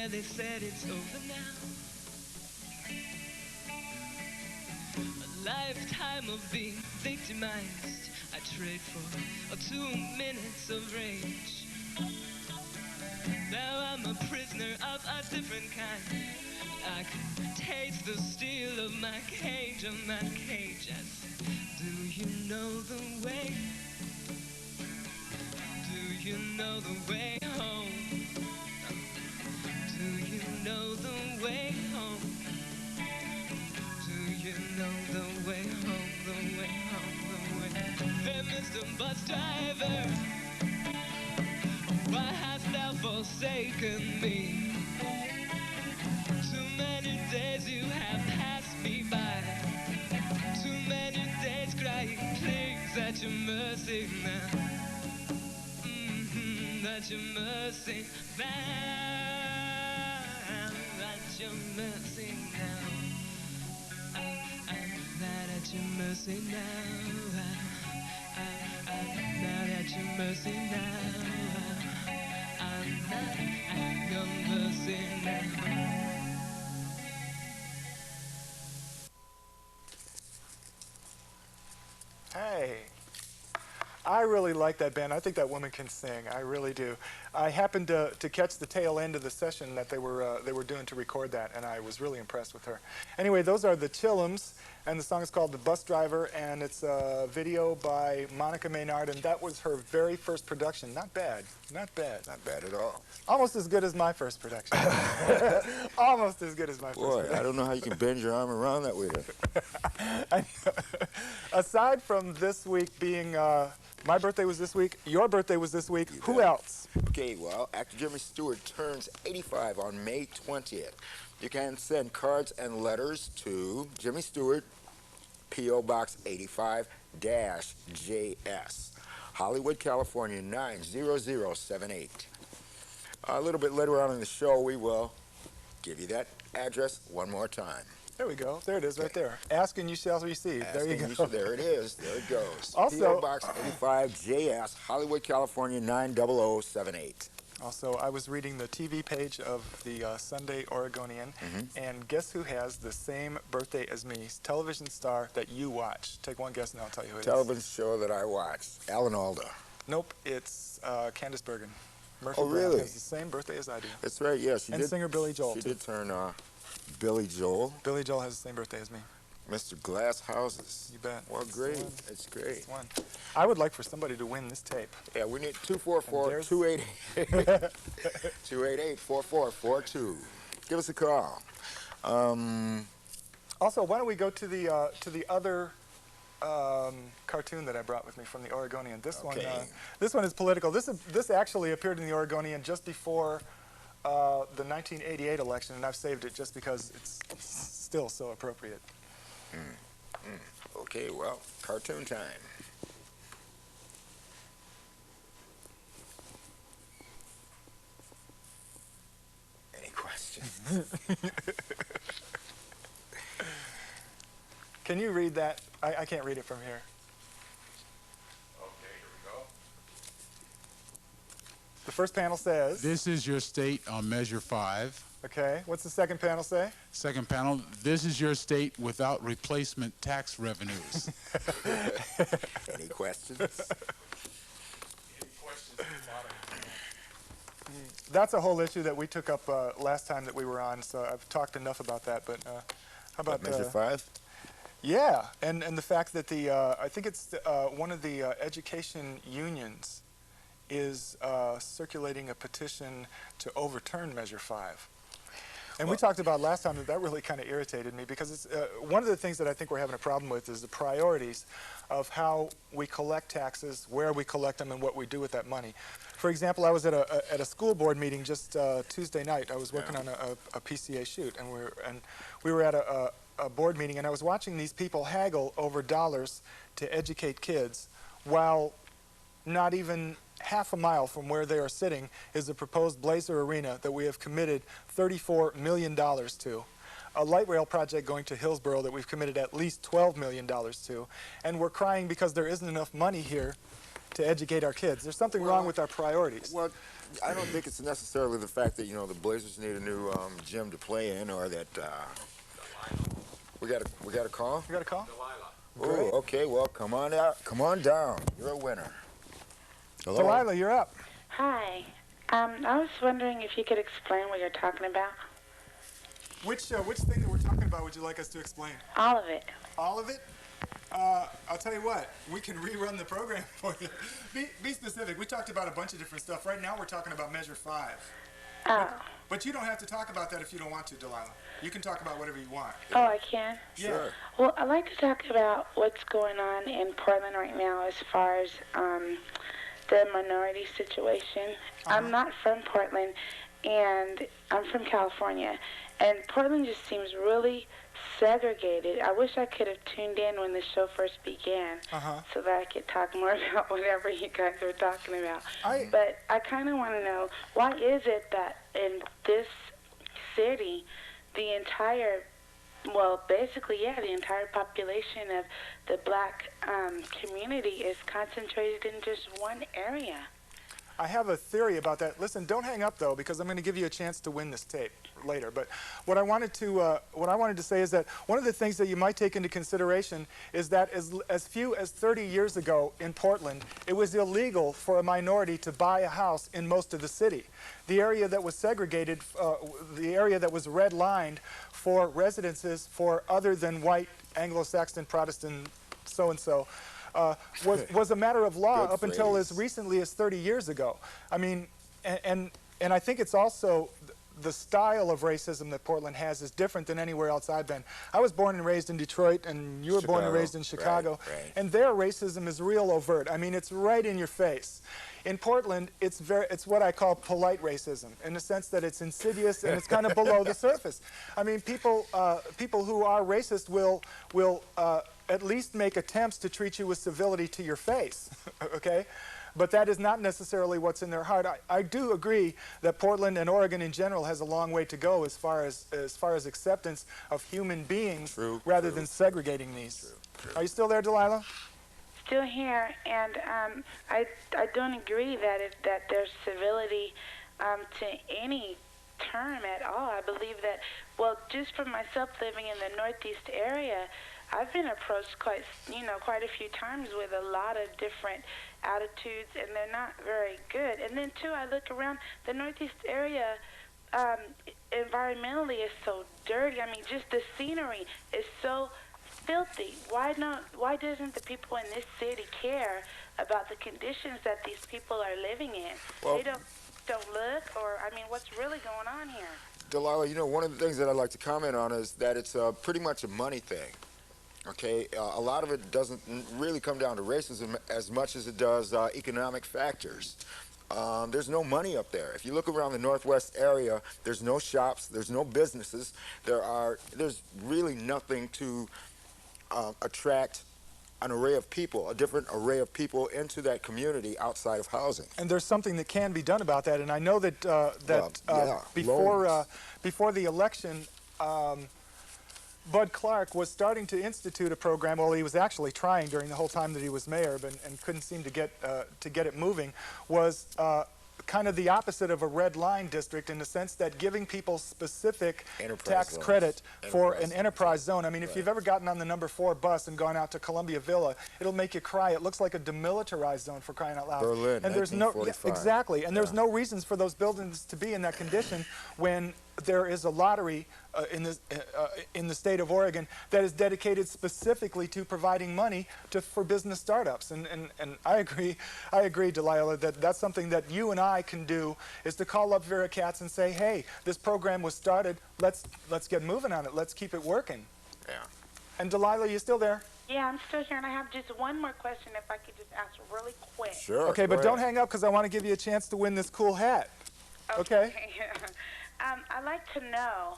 they said it's over now. A lifetime of being victimized I trade for 2 minutes of rage. Now I'm a prisoner of a different kind. I can taste the steel of my cage, Yes. Do you know the way? Do you know the way home? Do you know the way home? Do you know the way home? The way home, the way home. Hey, Mr. Bus Driver, why hast thou forsaken me? Too many days you have passed me by. Too many days crying, please, at your mercy now. At your mercy now. At your mercy now. I'm not at your mercy now. I'm not at your mercy now. I'm not at your mercy now. Hey, I really like that band. I think that woman can sing. I really do. I happened to catch the tail end of the session that they were doing to record that, and I was really impressed with her. Anyway, those are the Chillums, and the song is called The Bus Driver, and it's a video by Monica Maynard, and that was her very first production. Not bad. Not bad. Not bad at all. Almost as good as my first production. Almost as good as my first production. Boy, I don't know how you can bend your arm around that way then. Aside from this week being, my birthday was this week, your birthday was this week, who else? Okay, well, actor Jimmy Stewart turns 85 on May 20th. You can send cards and letters to Jimmy Stewart, P.O. Box 85-JS, Hollywood, California 90078. A little bit later on in the show, we will give you that address one more time. There we go. There it is right there. Ask and you shall receive. There you go. There it is. There it goes. Also, P.O. Box 85-JS, Hollywood, California 90078. Also, I was reading the TV page of the Sunday Oregonian, and guess who has the same birthday as me? Television star that you watch. Take one guess and I'll tell you who it is. Television show that I watched. Alan Alda. Nope, it's Candace Bergen. Murphy Oh, Brown really? has the same birthday as I do. That's right, yes. And singer Billy Joel, She too. did turn Billy Joel. Billy Joel has the same birthday as me. Mr. Glass Houses. You bet. Well, That's the great. one. That's great. That's one. I would like for somebody to win this tape. Yeah, we need 244-288-4442. Give us a call. Also, why don't we go to the other cartoon that I brought with me from the Oregonian? This one is political. This actually appeared in the Oregonian just before the 1988 election, and I've saved it just because it's still so appropriate. Okay, well, cartoon time. Any questions? Can you read that? I can't read it from here. Okay, here we go. The first panel says, This is your state on Measure 5. okay, what's the second panel say? Second panel, this is your state without replacement tax revenues. Any questions? Any questions at the bottom? That's a whole issue that we took up last time that we were on, so I've talked enough about that, but how about... Measure 5? Yeah, and the fact that I think it's one of the education unions is circulating a petition to overturn Measure 5. And we talked about last time that really kind of irritated me because it's one of the things that I think we're having a problem with is the priorities of how we collect taxes, where we collect them, and what we do with that money. For example, I was at a school board meeting just Tuesday night. I was working on a PCA shoot, and we were at a board meeting, and I was watching these people haggle over dollars to educate kids, while not even half a mile from where they are sitting is the proposed Blazer Arena that we have committed $34 million to. A light rail project going to Hillsborough that we've committed at least $12 million to. And we're crying because there isn't enough money here to educate our kids. There's something wrong with our priorities. Well, I don't think it's necessarily the fact that, the Blazers need a new gym to play in, or that... We got a call? You got a call? Oh, okay, well, come on out. Come on down. You're a winner. Hello? Delilah, you're up. Hi. I was wondering if you could explain what you're talking about. Which thing that we're talking about would you like us to explain? All of it. All of it? I'll tell you what, we can rerun the program for you. Be specific. We talked about a bunch of different stuff. Right now we're talking about Measure 5. Oh. But you don't have to talk about that if you don't want to, Delilah. You can talk about whatever you want. Oh, I can? Sure. Well, I'd like to talk about what's going on in Portland right now as far as the minority situation. I'm not from Portland, and I'm from California. And Portland just seems really segregated. I wish I could have tuned in when the show first began so that I could talk more about whatever you guys were talking about. But I kind of want to know, why is it that in this city, the entire, the entire population of the black community is concentrated in just one area? I have a theory about that. Listen, don't hang up though, because I'm going to give you a chance to win this tape later. But what I wanted to say is that one of the things that you might take into consideration is that as few as 30 years ago in Portland, it was illegal for a minority to buy a house in most of the city. The area that was segregated, the area that was red-lined for residences for other than white Anglo-Saxon Protestant so-and-so, was a matter of law up until as recently as 30 years ago. I mean, and I think it's also the style of racism that Portland has is different than anywhere else I've been. I was born and raised in Detroit, and you were born and raised in Chicago, and their racism is real overt. I mean, it's right in your face. In Portland, it's what I call polite racism, in the sense that it's insidious and it's kind of below the surface. I mean, people who are racist will at least make attempts to treat you with civility to your face, okay? But that is not necessarily what's in their heart. I do agree that Portland and Oregon in general has a long way to go as far as acceptance of human beings rather than segregating these. Are you still there, Delilah? Still here, and I don't agree that there's civility to any term at all. I believe that, well, just for myself living in the Northeast area, I've been approached quite a few times with a lot of different attitudes, and they're not very good. And then too, I look around the Northeast area. environmentally it's so dirty. I mean, just the scenery is so filthy. Why doesn't the people in this city care about the conditions that these people are living in? Well, they don't look, or I mean, what's really going on here? Delilah, you know, one of the things that I'd like to comment on is that it's pretty much a money thing. Okay, a lot of it doesn't really come down to racism as much as it does economic factors. There's no money up there. If you look around the Northwest area, there's no shops, there's no businesses. There's really nothing to attract an array of people, a different array of people into that community outside of housing. And there's something that can be done about that. And I know that before the election, Bud Clark was starting to institute a program. Well, he was actually trying during the whole time that he was mayor, and couldn't seem to get it moving. Was kind of the opposite of a red line district in the sense that giving people specific tax credit for an enterprise zone. I mean, if you've ever gotten on the number 4 bus and gone out to Columbia Villa, it'll make you cry. It looks like a demilitarized zone, for crying out loud. Berlin, and there's no exactly, and there's no reasons for those buildings to be in that condition when there is a lottery in the state of Oregon that is dedicated specifically to providing money for business startups. And I agree, Delilah, that that's something that you and I can do, is to call up Vera Katz and say, hey, this program was started, let's get moving on it, let's keep it working. Yeah. And Delilah, you still there? Yeah, I'm still here, and I have just one more question if I could just ask really quick. Sure. Okay, but don't hang up, because I want to give you a chance to win this cool hat. Okay? I'd like to know,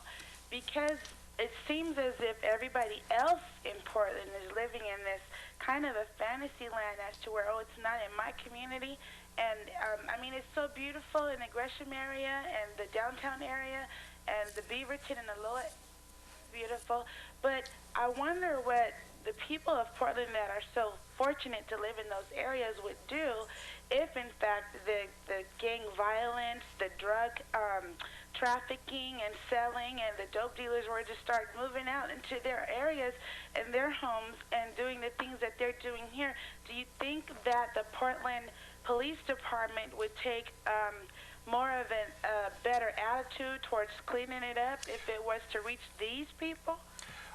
because it seems as if everybody else in Portland is living in this kind of a fantasy land as to where, oh, it's not in my community. And, I mean, it's so beautiful in the Gresham area and the downtown area and the Beaverton and the Lowell. Beautiful. But I wonder what the people of Portland that are so fortunate to live in those areas would do if, in fact, the gang violence, the drug trafficking and selling and the dope dealers were to start moving out into their areas and their homes and doing the things that they're doing here. Do you think that the Portland Police Department would take more of a better attitude towards cleaning it up if it was to reach these people?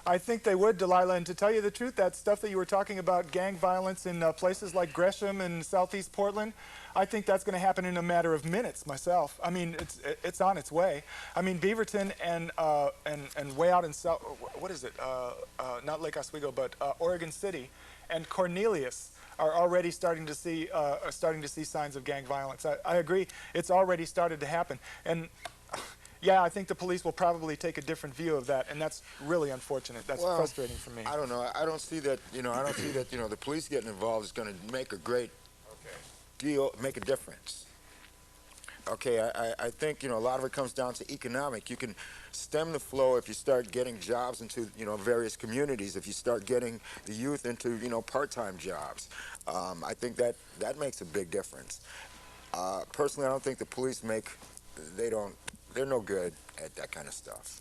I think they would, Delilah, and to tell you the truth, that stuff that you were talking about, gang violence in places like Gresham and southeast Portland, I think that's going to happen in a matter of minutes myself. I mean, it's on its way. I mean, Beaverton and way out in South, what is it? Not Lake Oswego, but Oregon City and Cornelius are already starting to see signs of gang violence. I agree. It's already started to happen. And yeah, I think the police will probably take a different view of that, and that's really unfortunate. That's frustrating for me. I don't know. I don't see that. I don't see that. The police getting involved is going to make a great deal, make a difference. Okay, I think a lot of it comes down to economic. You can stem the flow if you start getting jobs into various communities. If you start getting the youth into part-time jobs, I think that makes a big difference. Personally, I don't think the police they're no good at that kind of stuff.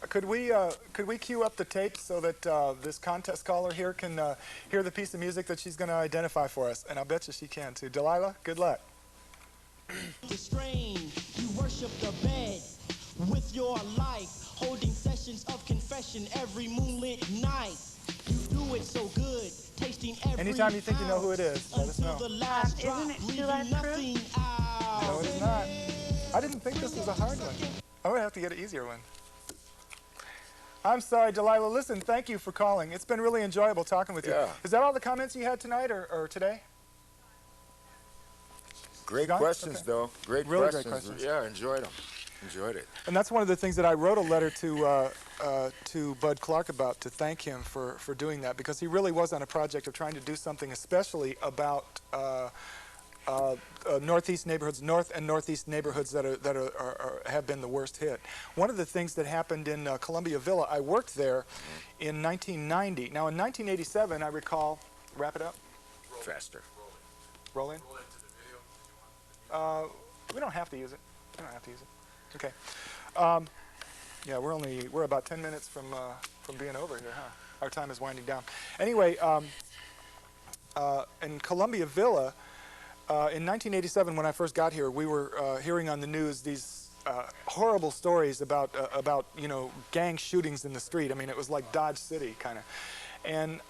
Could we cue up the tape so that this contest caller here can hear the piece of music that she's going to identify for us? And I'll bet you she can too. Delilah, good luck. The strain, you worship the bed with your life, holding sessions of confession every moonlit night. You do it so good, tasting every Anytime you think you know who it is, let us know. Isn't it too loud, Crew? No, it is not. I didn't think this was a hard one. I'm going to have to get an easier one. I'm sorry, Delilah. Listen, thank you for calling. It's been really enjoyable talking with you. Yeah. Is that all the comments you had tonight or today? Great questions, though. Great questions. Yeah, enjoyed them. Enjoyed it. And that's one of the things that I wrote a letter to Bud Clark about, to thank him for doing that, because he really was on a project of trying to do something especially about northeast neighborhoods, north and northeast neighborhoods that have been the worst hit. One of the things that happened in Columbia Villa, I worked there in 1990. Now in 1987, I recall, wrap it up? Faster. Roll in? We don't have to use it. We don't have to use it. Okay. Yeah, we're about 10 minutes from being over here, huh? Our time is winding down. Anyway, in Columbia Villa, in 1987, when I first got here, we were hearing on the news these horrible stories about you know, gang shootings in the street. I mean, it was like Dodge City kind of. And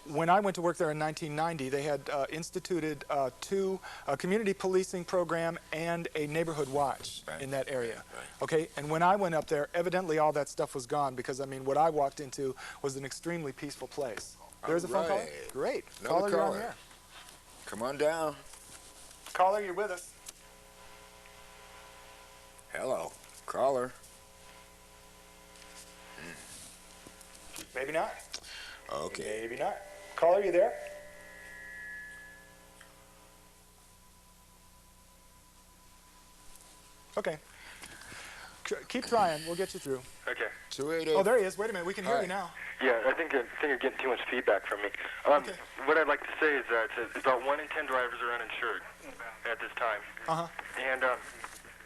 when I went to work there in 1990, they had instituted a community policing program and a neighborhood watch in that area. Okay, and when I went up there, evidently all that stuff was gone because, I mean, what I walked into was an extremely peaceful place. There's a phone call? Great. Another You're on caller. the air. Come on down. Caller, you're with us. Hello, caller. Maybe not. Okay. Maybe not. Caller, you there? Okay. Keep trying. We'll get you through. Okay. 288. Oh, there he is. Wait a minute. We can hear All you right. now. Yeah, I think you're getting too much feedback from me. What I'd like to say is that about 1 in 10 drivers are uninsured at this time. Uh-huh.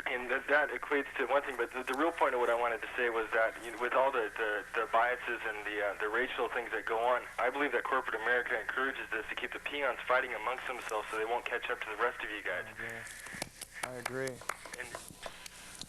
And that equates to one thing, but the real point of what I wanted to say was that, you know, with all the biases and the racial things that go on, I believe that corporate America encourages this to keep the peons fighting amongst themselves so they won't catch up to the rest of you guys. I agree.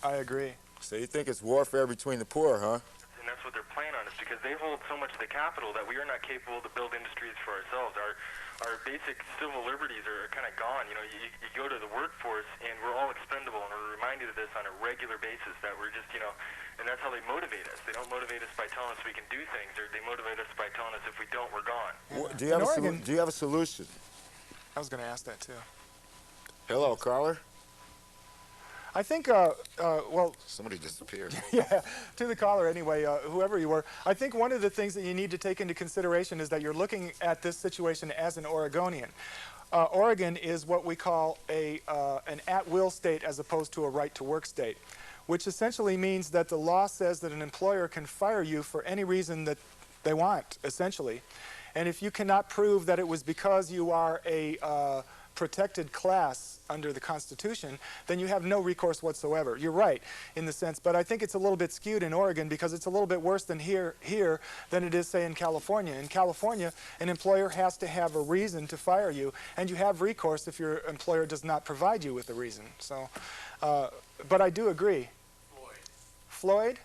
I agree. So you think it's warfare between the poor, huh? And that's what they're playing on, is because they hold so much of the capital that we are not capable to build industries for ourselves. Our basic civil liberties are kind of gone. You know, you go to the workforce and we're all expendable, and we're reminded of this on a regular basis, that we're just, you know, and that's how they motivate us. They don't motivate us by telling us we can do things, or they motivate us by telling us if we don't, we're gone. Do you have a solution? I was going to ask that too. Hello, caller. I think, well... Somebody disappeared. Yeah, to the caller anyway, whoever you were. I think one of the things that you need to take into consideration is that you're looking at this situation as an Oregonian. Oregon is what we call an at-will state as opposed to a right-to-work state, which essentially means that the law says that an employer can fire you for any reason that they want, essentially. And if you cannot prove that it was because you are a protected class under the Constitution, then you have no recourse whatsoever. You're right in the sense, but I think it's a little bit skewed in Oregon because it's a little bit worse than here than it is, say, in California. In California, an employer has to have a reason to fire you, and you have recourse if your employer does not provide you with a reason. So, but I do agree. Floyd?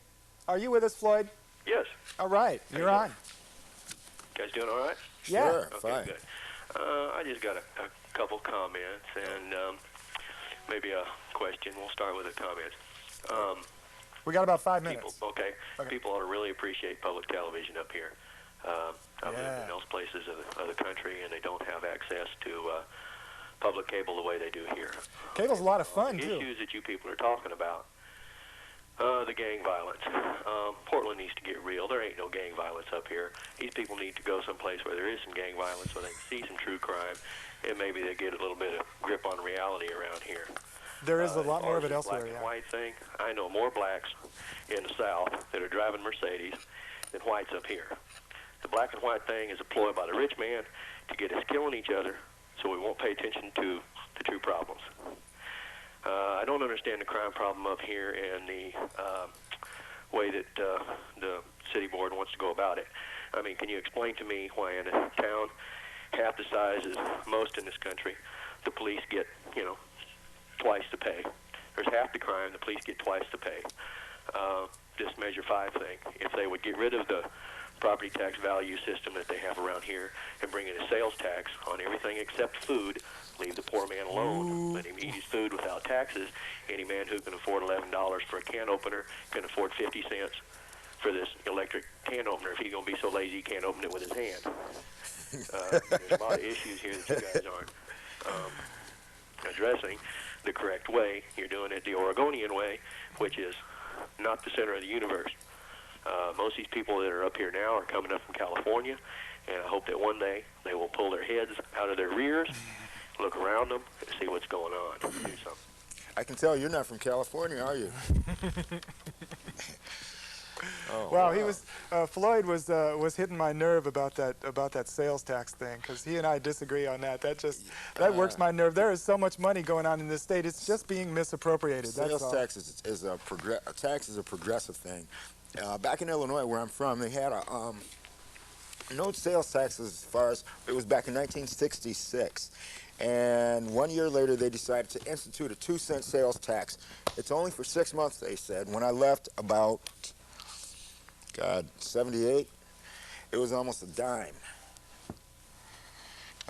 Are you with us, Floyd? Yes. All right, you're on. You guys doing all right? Yeah. Sure, Okay, fine. good. I just got a couple comments and maybe a question. We'll start with the comments. We got about 5 minutes. Okay. People ought to really appreciate public television up here. I've lived in those places of the country, and they don't have access to public cable the way they do here. Cable's a lot of fun, the too. issues that you people are talking about, the gang violence. Portland needs to get real. There ain't no gang violence up here. These people need to go someplace where there is some gang violence so they can see some true crime, and maybe they get a little bit of grip on reality around here. There is a lot more of it elsewhere, black and white thing, I know more blacks in the South that are driving Mercedes than whites up here. The black and white thing is a ploy by the rich man to get us killing each other so we won't pay attention to the true problems. I don't understand the crime problem up here and the way that the city board wants to go about it. I mean, can you explain to me why in a town half the size as most in this country, the police get, you know, twice the pay? There's half the crime, the police get twice the pay. This Measure 5 thing, if they would get rid of the property tax value system that they have around here and bring in a sales tax on everything except food, leave the poor man alone, let him eat his food without taxes. Any man who can afford $11 for a can opener can afford 50 cents for this electric can opener if he's going to be so lazy he can't open it with his hand. There's a lot of issues here that you guys aren't addressing the correct way. You're doing it the Oregonian way, which is not the center of the universe. Most of these people that are up here now are coming up from California, and I hope that one day they will pull their heads out of their rears, look around them, and see what's going on. Do something. I can tell you're not from California, are you? Oh, well, he was Floyd was hitting my nerve about that sales tax thing, because he and I disagree on that. That works my nerve. There is so much money going on in this state; it's just being misappropriated. Sales tax is a progressive thing. Back in Illinois, where I'm from, they had no sales tax as far as it was back in 1966, And 1 year later, they decided to institute a 2-cent sales tax. It's only for 6 months, they said. When I left about, 78, it was almost a dime.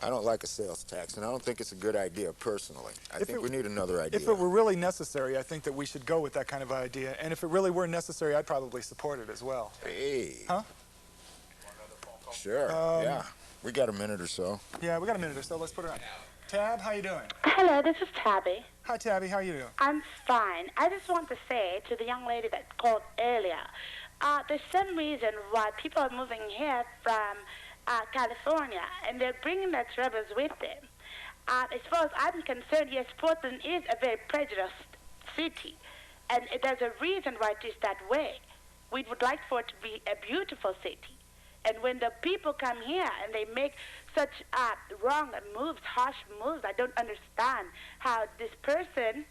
I don't like a sales tax, and I don't think it's a good idea personally. I think we need another idea. If it were really necessary, I think that we should go with that kind of idea. And if it really were necessary, I'd probably support it as well. Hey. Huh? Sure, yeah. We got a minute or so. Yeah, we got a minute or so. Let's put it on. Tab, how you doing? Hello, this is Tabby. Hi, Tabby. How you doing? I'm fine. I just want to say to the young lady that called earlier, there's some reason why people are moving here from California, and they're bringing their troubles with them. As far as I'm concerned, yes, Portland is a very prejudiced city, and there's a reason why it is that way. We would like for it to be a beautiful city. And when the people come here and they make such wrong moves, harsh moves, I don't understand how this person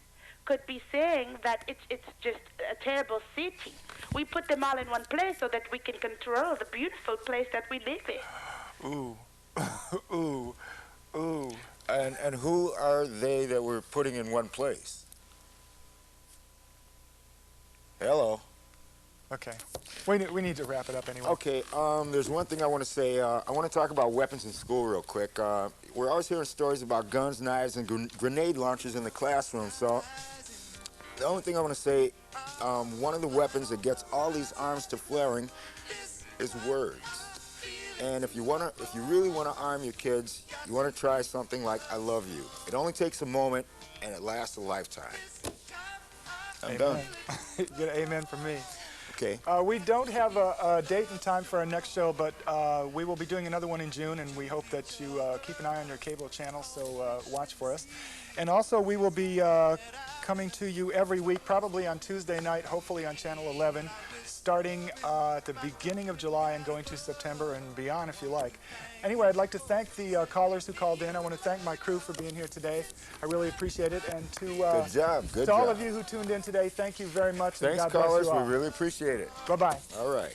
could be saying that it's just a terrible city. We put them all in one place so that we can control the beautiful place that we live in. Ooh. Ooh. Ooh. And who are they that we're putting in one place? Hello. Okay. We need to wrap it up anyway. Okay, there's one thing I want to say. I want to talk about weapons in school real quick. We're always hearing stories about guns, knives, and grenade launchers in the classroom. So the only thing I want to say, one of the weapons that gets all these arms to flaring is words. And if you really want to arm your kids, you want to try something like "I love you." It only takes a moment, and it lasts a lifetime. I'm done. Get an amen from me. Okay. We don't have a date and time for our next show, but we will be doing another one in June, and we hope that you keep an eye on your cable channel, so watch for us. And also, we will be coming to you every week, probably on Tuesday night, hopefully on Channel 11, starting at the beginning of July and going to September and beyond, if you like. Anyway, I'd like to thank the callers who called in. I want to thank my crew for being here today. I really appreciate it. And to good job. Good to job. all of you who tuned in today, thank you very much. Thanks, and God callers. bless you all. We really appreciate it. Bye-bye. All right.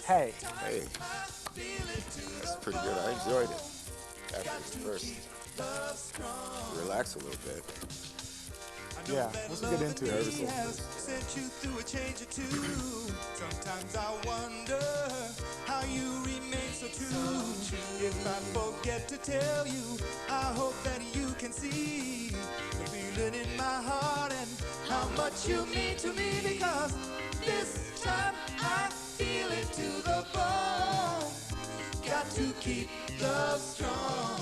Hey. Hey. That's pretty good. I enjoyed it. After the first, relax a little bit. Yeah, let's get into it. Sent you through a change or two. Sometimes I wonder how you remain so true. If I forget to tell you, I hope that you can see the feeling in my heart and how much you mean to me. Because this time I feel it to the bone. Got to keep love strong.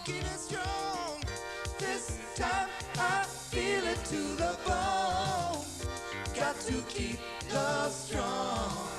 Keep it strong. This time I feel it to the bone. Got to keep love strong.